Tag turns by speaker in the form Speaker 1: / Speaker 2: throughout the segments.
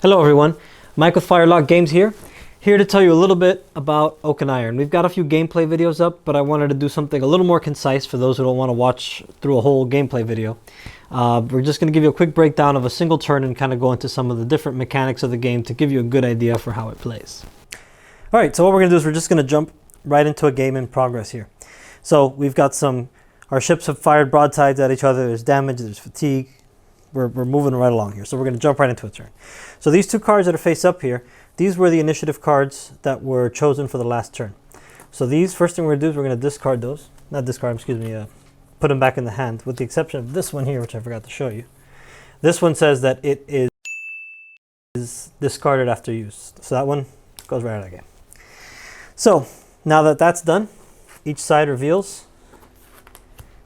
Speaker 1: Hello everyone, Mike with Firelock Games here to tell you a little bit about Oak and Iron. We've got a few gameplay videos up, but I wanted to do something a little more concise for those who don't want to watch through a whole gameplay video. We're just going to give you a quick breakdown of a single turn and kind of go into some of the different mechanics of the game to give you a good idea for how it plays. Alright, so what we're going to do is we're just going to jump right into a game in progress here. So we've got our ships have fired broadsides at each other, there's damage, there's fatigue. We're moving right along here, so we're going to jump right into a turn. So these two cards that are face up here, these were the initiative cards that were chosen for the last turn. So these, first thing we're going to do is we're going to discard those. Not discard, excuse me, put them back in the hand, with the exception of this one here, which I forgot to show you. This one says that it is discarded after use. So that one goes right out of the game. So now that that's done, each side reveals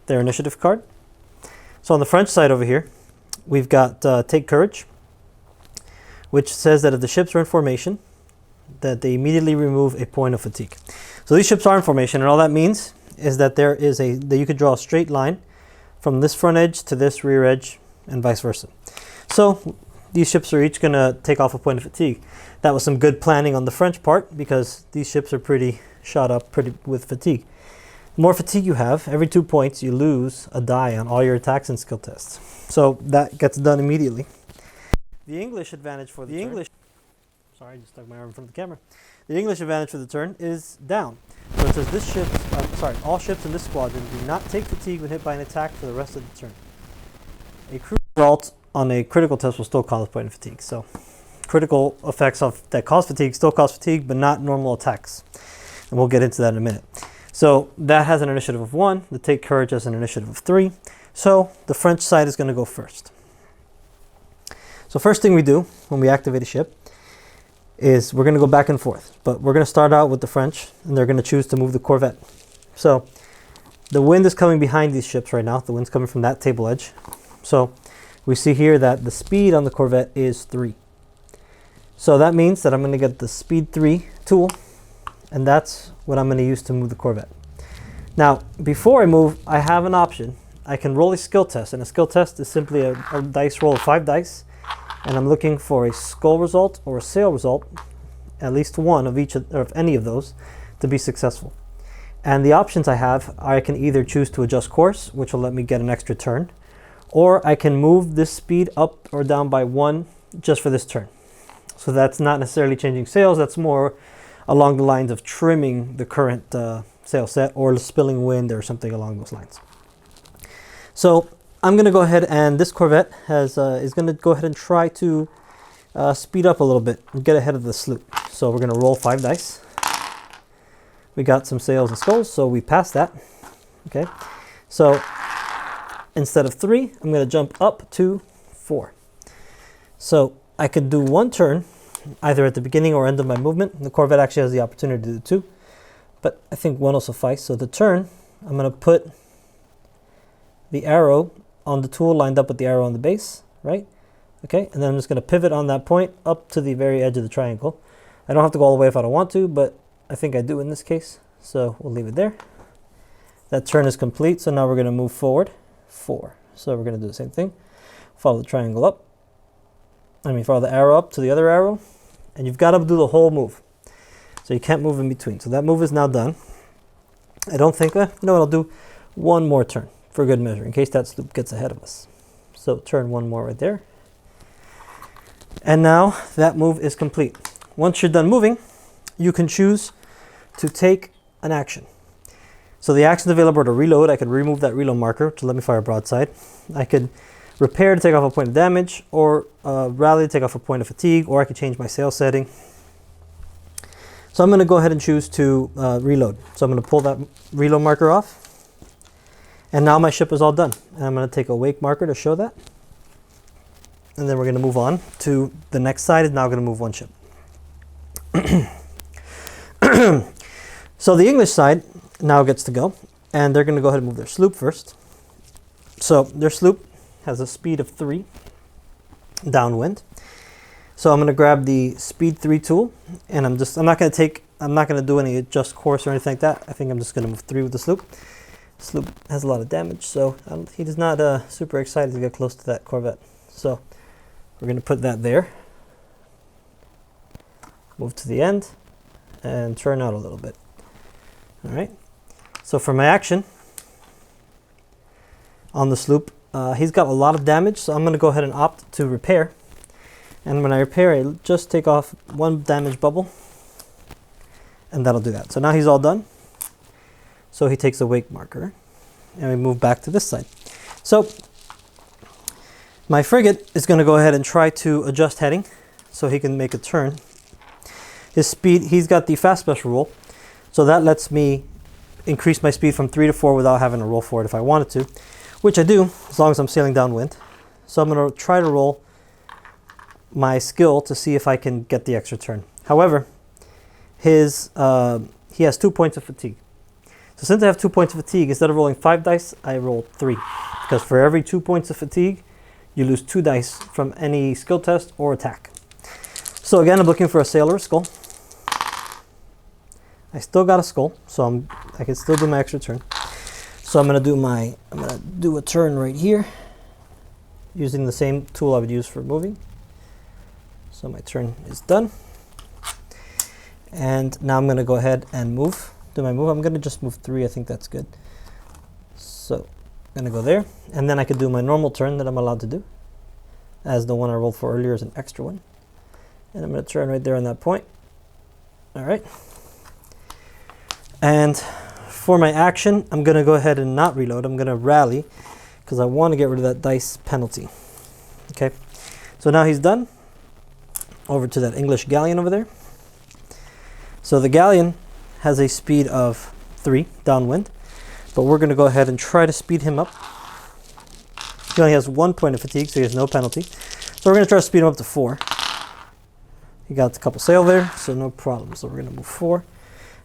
Speaker 1: their initiative card. So on the French side over here, we've got Take Courage, which says that if the ships are in formation, that they immediately remove a point of fatigue. So these ships are in formation, and all that means is that that you could draw a straight line from this front edge to this rear edge, and vice versa. So these ships are each going to take off a point of fatigue. That was some good planning on the French part, because these ships are pretty shot up with fatigue. The more fatigue you have, every 2 points you lose a die on all your attacks and skill tests. So that gets done immediately. The English advantage for the turn. Sorry, I just stuck my arm in front of the camera. The English advantage for the turn is down. So it says all ships in this squadron do not take fatigue when hit by an attack for the rest of the turn. A crucial result on a critical test will still cause a point of fatigue. So critical effects that cause fatigue still cause fatigue, but not normal attacks. And we'll get into that in a minute. So that has an initiative of 1. The Take Courage has an initiative of 3. So the French side is going to go first. So first thing we do when we activate a ship is we're going to go back and forth. But we're going to start out with the French, and they're going to choose to move the corvette. So the wind is coming behind these ships right now. The wind's coming from that table edge. So we see here that the speed on the corvette is 3. So that means that I'm going to get the speed 3 tool, and that's what I'm going to use to move the corvette. Now, before I move, I have an option. I can roll a skill test, and a skill test is simply a dice roll of 5 dice, and I'm looking for a skull result or a sail result, at least one of each of any of those, to be successful. And the options I have, I can either choose to adjust course, which will let me get an extra turn, or I can move this speed up or down by 1 just for this turn. So that's not necessarily changing sails, that's more along the lines of trimming the current sail set or spilling wind or something along those lines. So I'm going to go ahead, and this corvette is going to go ahead and try to speed up a little bit and get ahead of the sloop. So we're going to roll 5 dice. We got some sails and skulls, so we passed that. Okay, so instead of 3, I'm going to jump up to 4. So I could do 1 turn, either at the beginning or end of my movement. The corvette actually has the opportunity to do 2, but I think 1 will suffice. So the turn, I'm going to put the arrow on the tool lined up with the arrow on the base, right? Okay, and then I'm just going to pivot on that point up to the very edge of the triangle. I don't have to go all the way if I don't want to, but I think I do in this case, so we'll leave it there. That turn is complete, so now we're going to move forward 4. So we're going to do the same thing. Follow the triangle up. Follow the arrow up to the other arrow, and you've got to do the whole move. So you can't move in between. So that move is now done. I don't think, you know what, I'll do 1 more turn for good measure, in case that sloop gets ahead of us. So turn 1 more right there. And now that move is complete. Once you're done moving, you can choose to take an action. So the actions available are to reload. I could remove that reload marker to let me fire a broadside. I could repair to take off a point of damage, or rally to take off a point of fatigue, or I could change my sail setting. So I'm going to go ahead and choose to reload. So I'm going to pull that reload marker off. And now my ship is all done. And I'm going to take a wake marker to show that. And then we're going to move on to the next side. Is now going to move 1 ship. So the English side now gets to go. And they're going to go ahead and move their sloop first. So their sloop has a speed of 3 downwind. So I'm going to grab the speed 3 tool. And I'm not going to do any adjust course or anything like that. I think I'm just going to move 3 with the sloop. Sloop has a lot of damage, so he is not super excited to get close to that corvette. So we're going to put that there. move to the end, and turn out a little bit. All right. So for my action on the sloop, he's got a lot of damage, so I'm going to go ahead and opt to repair. And when I repair, I just take off one damage bubble, and that'll do that. So now he's all done. So he takes a wake marker, and we move back to this side. So my frigate is going to go ahead and try to adjust heading so he can make a turn. His speed, he's got the fast special roll, so that lets me increase my speed from 3 to 4 without having to roll for it if I wanted to, which I do as long as I'm sailing downwind. So I'm going to try to roll my skill to see if I can get the extra turn. However, he has 2 points of fatigue. So since I have 2 points of fatigue, instead of rolling 5 dice, I roll 3. Because for every 2 points of fatigue, you lose 2 dice from any skill test or attack. So again, I'm looking for a sail or a skull. I still got a skull, so I can still do my extra turn. So I'm gonna do a turn right here, using the same tool I would use for moving. So my turn is done. And now I'm gonna go ahead and do my move. I'm gonna just move 3, I think that's good. So I'm gonna go there, and then I could do my normal turn that I'm allowed to do, as the one I rolled for earlier is an extra one. And I'm gonna turn right there on that point. All right. And for my action, I'm going to go ahead and not reload. I'm going to rally because I want to get rid of that dice penalty. Okay, so now he's done. Over to that English galleon over there. So the galleon has a speed of 3 downwind, but we're going to go ahead and try to speed him up. He only has 1 point of fatigue, so he has no penalty. So we're going to try to speed him up to 4. He got a couple sail there, so no problem. So we're going to move 4.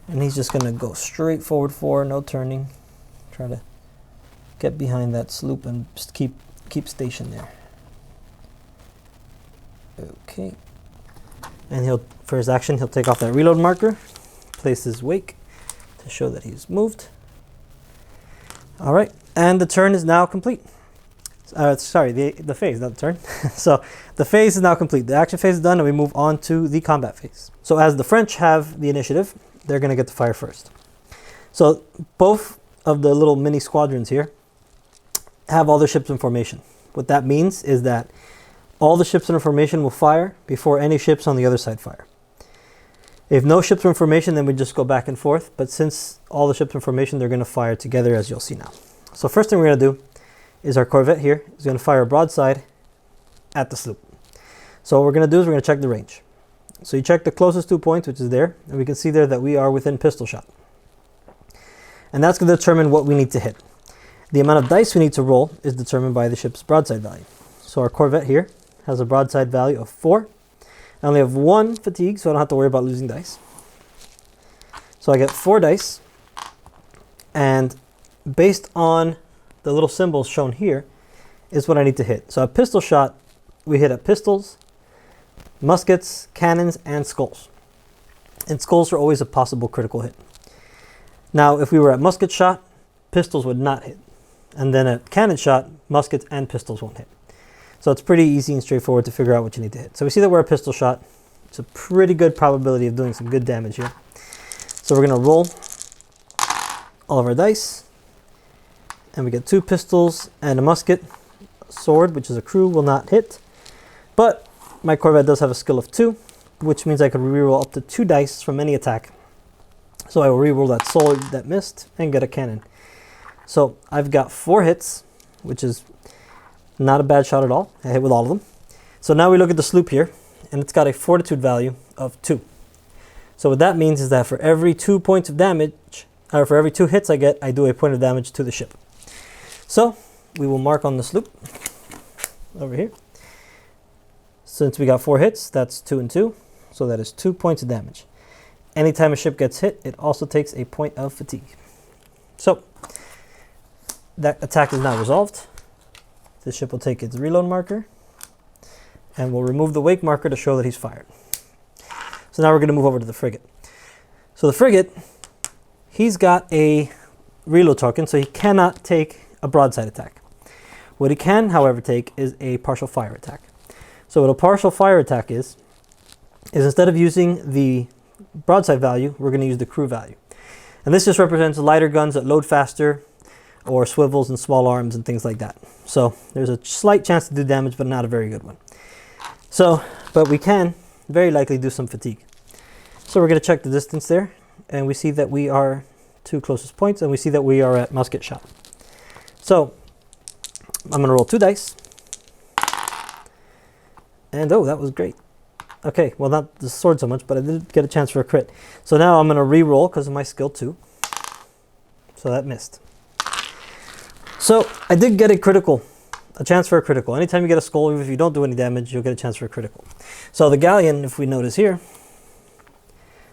Speaker 1: And he's just going to go straight forward 4, no turning. Try to get behind that sloop and just keep station there. Okay. And for his action, he'll take off that reload marker, place his wake to show that he's moved. All right, and the turn is now complete. Sorry, the phase, not the turn. So the phase is now complete. The action phase is done, and we move on to the combat phase. So as the French have the initiative, they're going to get to fire first. So both of the little mini squadrons here have all their ships in formation. What that means is that all the ships in formation will fire before any ships on the other side fire. If no ships are in formation, then we just go back and forth. But since all the ships are in formation, they're going to fire together, as you'll see now. So first thing we're going to do is our corvette here is going to fire a broadside at the sloop. So what we're going to do is we're going to check the range. So you check the closest 2 points, which is there, and we can see there that we are within pistol shot. And that's going to determine what we need to hit. The amount of dice we need to roll is determined by the ship's broadside value. So our corvette here has a broadside value of 4. I only have 1 fatigue, so I don't have to worry about losing dice. So I get 4 dice, and based on the little symbols shown here is what I need to hit. So a pistol shot, we hit at pistols, muskets, cannons, and skulls. And skulls are always a possible critical hit. Now, if we were at musket shot, pistols would not hit. And then at cannon shot, muskets and pistols won't hit. So it's pretty easy and straightforward to figure out what you need to hit. So we see that we're a pistol shot. It's a pretty good probability of doing some good damage here. So we're going to roll all of our dice. And we get 2 pistols and a musket. A sword, which is a crew, will not hit. But my corvette does have a skill of 2, which means I could reroll up to 2 dice from any attack. So I will reroll that sword that missed and get a cannon. So I've got 4 hits, which is not a bad shot at all. I hit with all of them. So now we look at the sloop here, and it's got a fortitude value of 2. So what that means is that for every 2 points of damage, or for every 2 hits I get, I do a point of damage to the ship. So we will mark on the sloop over here. Since we got 4 hits, that's 2 and 2. So that is 2 points of damage. Anytime a ship gets hit, it also takes a point of fatigue. So that attack is now resolved. The ship will take its reload marker, and we'll remove the wake marker to show that he's fired. So now we're going to move over to the frigate. So the frigate, he's got a reload token, so he cannot take a broadside attack. What he can, however, take is a partial fire attack. So what a partial fire attack is is instead of using the broadside value, we're going to use the crew value. And this just represents lighter guns that load faster, or swivels and small arms and things like that. So there's a slight chance to do damage, but not a very good one. So, but we can very likely do some fatigue. So we're going to check the distance there, and we see that we are two closest points, and we see that we are at musket shot. So I'm going to roll 2 dice. And oh, that was great. Okay, well, not the sword so much, but I did get a chance for a crit. So now I'm going to re-roll because of my skill 2. So that missed. So I did get a chance for a critical. Anytime you get a skull, even if you don't do any damage, you'll get a chance for a critical. So the galleon, if we notice here,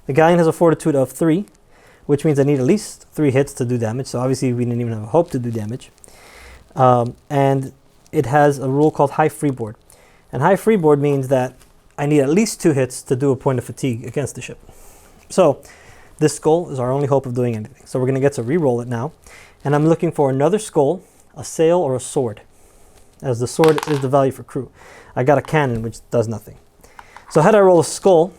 Speaker 1: the galleon has a fortitude of 3, which means I need at least 3 hits to do damage. So obviously we didn't even have a hope to do damage. And it has a rule called high freeboard. And high freeboard means that I need at least 2 hits to do a point of fatigue against the ship. So this skull is our only hope of doing anything. So we're going to get to re-roll it now. And I'm looking for another skull, a sail, or a sword, as the sword is the value for crew. I got a cannon, which does nothing. So had I roll a skull,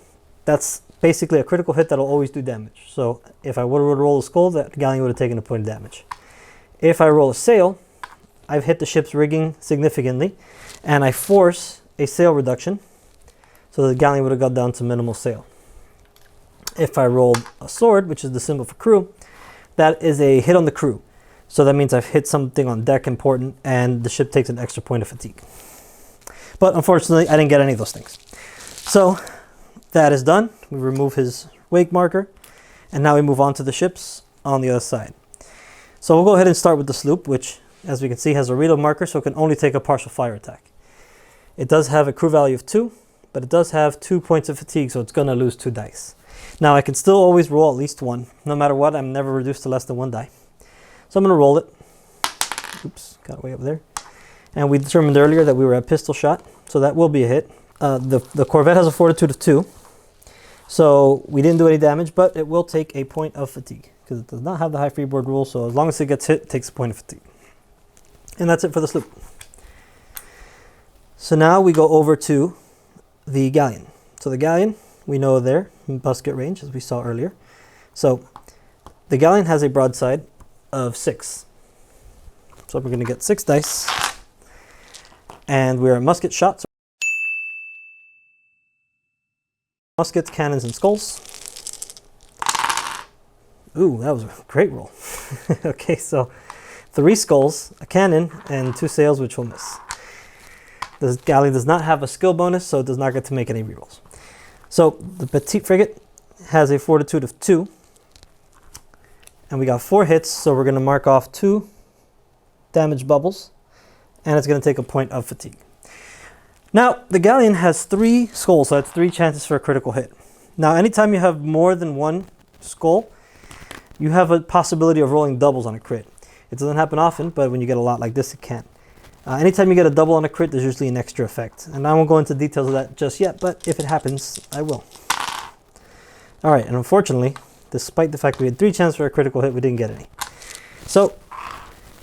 Speaker 1: that's basically a critical hit that'll always do damage. So if I would have rolled a skull, that galleon would have taken a point of damage. If I roll a sail, I've hit the ship's rigging significantly, and I force a sail reduction, so the galleon would have got down to minimal sail. If I rolled a sword, which is the symbol for crew, that is a hit on the crew. So that means I've hit something on deck important, and the ship takes an extra point of fatigue. But unfortunately, I didn't get any of those things. So that is done. We remove his wake marker, and now we move on to the ships on the other side. So we'll go ahead and start with the sloop, which, as we can see, has a reload marker, so it can only take a partial fire attack. It does have a crew value of 2, but it does have 2 points of fatigue, so it's going to lose 2 dice. Now, I can still always roll at least 1. No matter what, I'm never reduced to less than 1 die. So I'm going to roll it. Oops, got way up there. And we determined earlier that we were at pistol shot, so that will be a hit. The Corvette has a fortitude of 2, so we didn't do any damage, but it will take a point of fatigue, because it does not have the high freeboard rule, so as long as it gets hit, it takes a point of fatigue. And that's it for the sloop. So now we go over to the galleon. So the galleon, we know there, musket range, as we saw earlier. So the galleon has a broadside of 6. So we're going to get 6 dice. And we're at musket shots. Muskets, cannons, and skulls. Ooh, that was a great roll. Okay, so 3 skulls, a cannon, and 2 sails, which will miss. This galleon does not have a skill bonus, so it does not get to make any rerolls. So the petite frigate has a fortitude of 2. And we got 4 hits, so we're going to mark off 2 damage bubbles. And it's going to take a point of fatigue. Now, the galleon has 3 skulls, so that's 3 chances for a critical hit. Now, anytime you have more than 1 skull, you have a possibility of rolling doubles on a crit. It doesn't happen often, but when you get a lot like this, it can. Anytime you get a double on a crit, there's usually an extra effect. And I won't go into details of that just yet, but if it happens, I will. All right, and unfortunately, despite the fact we had 3 chances for a critical hit, we didn't get any. So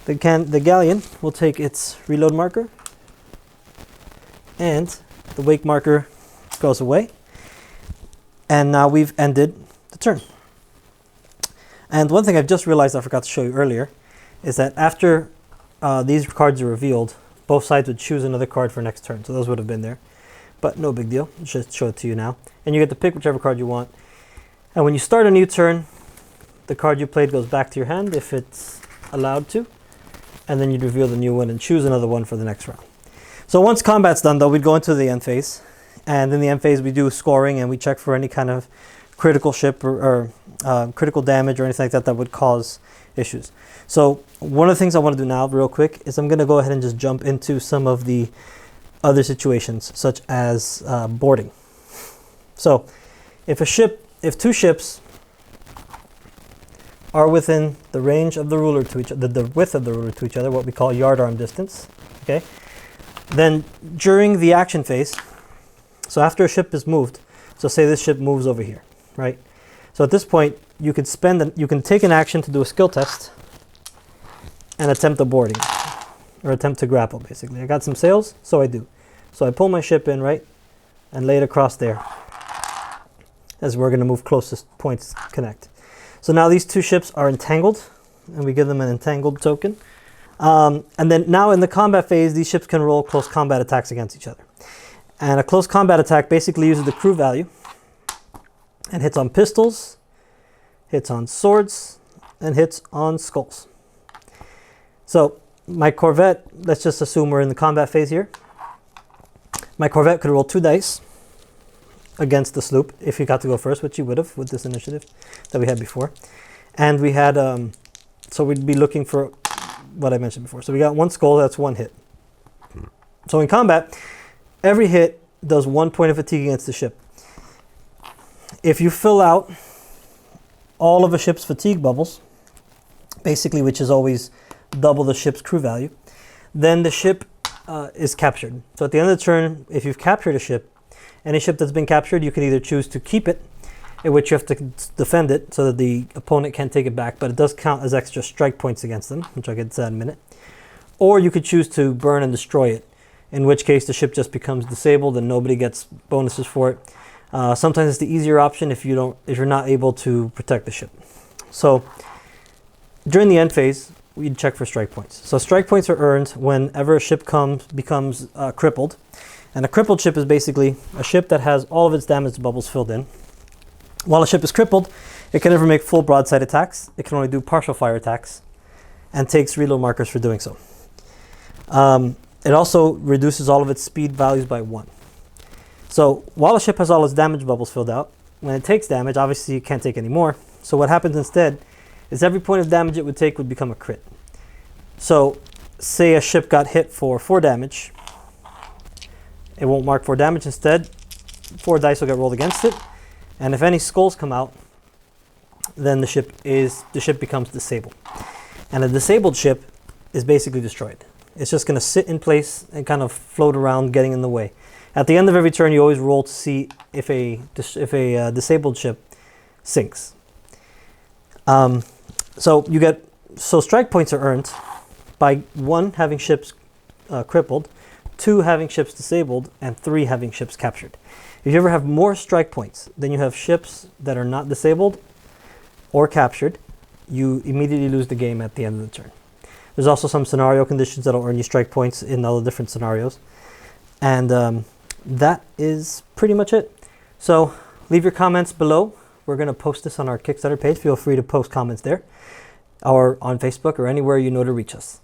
Speaker 1: the galleon will take its reload marker, and the wake marker goes away. And now we've ended the turn. And one thing I've just realized I forgot to show you earlier is that after these cards are revealed, both sides would choose another card for next turn. So those would have been there. But no big deal. I'll just show it to you now. And you get to pick whichever card you want. And when you start a new turn, the card you played goes back to your hand if it's allowed to. And then you'd reveal the new one and choose another one for the next round. So once combat's done, though, we'd go into the end phase. And in the end phase, we do scoring and we check for any kind of critical ship or critical damage or anything like that that would cause issues. So one of the things I want to do now real quick is I'm going to go ahead and just jump into some of the other situations, such as boarding. So if 2 ships are within the range of the ruler to each other, the width of the ruler to each other, what we call yard arm distance, okay, then during the action phase, so after a ship is moved, so say this ship moves over here, right? So at this point, you can take an action to do a skill test and attempt a boarding, or attempt to grapple, basically. I got some sails, so I do. So I pull my ship in, right, and lay it across there. as we're going to move closest points connect. So now these two ships are entangled, and we give them an entangled token. And then now in the combat phase, these ships can roll close combat attacks against each other. And a close combat attack basically uses the crew value and hits on pistols, hits on swords, and hits on skulls. So my corvette, let's just assume we're in the combat phase here. My corvette could roll 2 dice against the sloop if you got to go first, which you would have with this initiative that we had before. And we had, so we'd be looking for what I mentioned before. So we got 1 skull, that's 1 hit. So in combat, every hit does 1 point of fatigue against the ship. If you fill out all of a ship's fatigue bubbles, basically, which is always double the ship's crew value, then the ship is captured. So at the end of the turn, if you've captured a ship, any ship that's been captured, you can either choose to keep it, in which you have to defend it so that the opponent can't take it back, but it does count as extra strike points against them, which I'll get to that in a minute. Or you could choose to burn and destroy it, in which case the ship just becomes disabled and nobody gets bonuses for it. Sometimes it's the easier option if you're not able to protect the ship. So during the end phase, we'd check for strike points. So strike points are earned whenever a ship becomes crippled. And a crippled ship is basically a ship that has all of its damage bubbles filled in. While a ship is crippled, it can never make full broadside attacks. It can only do partial fire attacks and takes reload markers for doing so. It also reduces all of its speed values by 1. So while a ship has all its damage bubbles filled out, when it takes damage, obviously it can't take any more. So what happens instead is every point of damage it would take would become a crit. So say a ship got hit for 4 damage. It won't mark 4 damage. Instead, 4 dice will get rolled against it. And if any skulls come out, then the ship becomes disabled. And a disabled ship is basically destroyed. It's just going to sit in place and kind of float around, getting in the way. At the end of every turn, you always roll to see if a disabled ship sinks. So strike points are earned by 1, having ships crippled, 2, having ships disabled, and 3, having ships captured. If you ever have more strike points than you have ships that are not disabled or captured, you immediately lose the game at the end of the turn. There's also some scenario conditions that'll earn you strike points in all the different scenarios. And that is pretty much it. So leave your comments below. We're going to post this on our Kickstarter page. Feel free to post comments there or on Facebook or anywhere you know to reach us.